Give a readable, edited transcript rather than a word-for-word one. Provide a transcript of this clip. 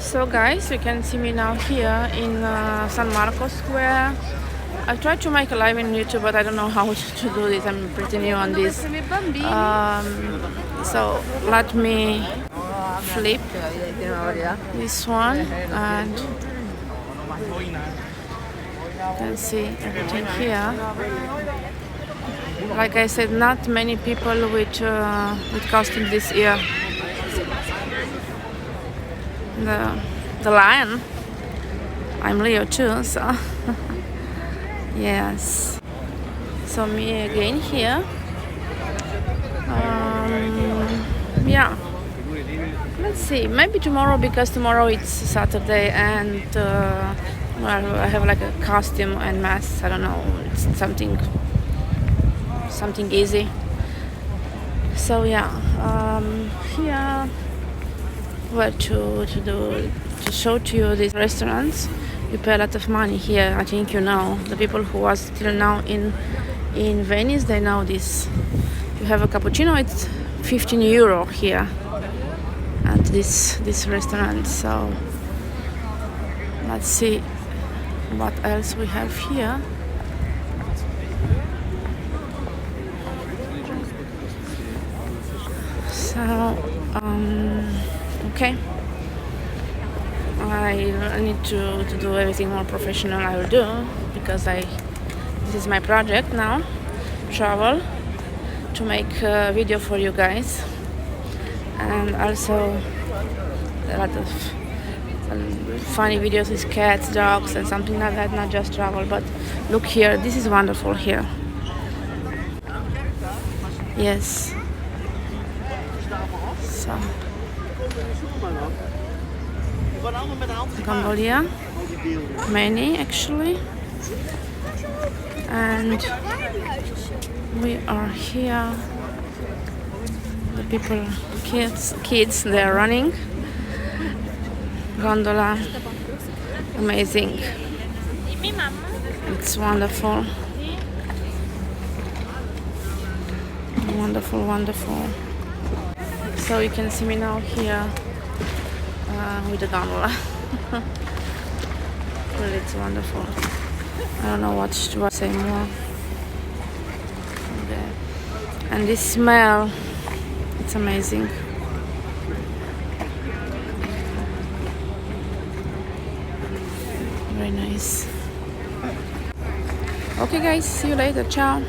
So guys, you can see me now here in San Marcos Square. I tried to make a live in YouTube, but I don't know how to do this. I'm pretty new on this. So let me flip this one, and you can see everything here. Like I said, not many people with costume this year. The lion. I'm Leo too, so yes. So me again here. Yeah. Let's see. Maybe tomorrow, because tomorrow it's Saturday, and well, I have like a costume and mask. I don't know. It's something easy. So yeah. Here. What to show to you these restaurants. You pay a lot of money here. I think you know. The people who was till now in Venice, they know this. You have a cappuccino, it's 15 euro here at this restaurant. So let's see what else we have here. So okay, I need to do everything more professional. I will do, because this is my project now, travel, to make a video for you guys, and also a lot of funny videos with cats, dogs, and something like that. Not just travel, but look here. This is wonderful here. Yes. So. Cambodia, many actually, and we are here. The people, kids, they are running. Gondola, amazing. It's wonderful, wonderful. So you can see me now here with the gondola. Really, it's wonderful. I don't know what to say more. Okay. And this smell, it's amazing. Very nice. Okay guys, see you later. Ciao.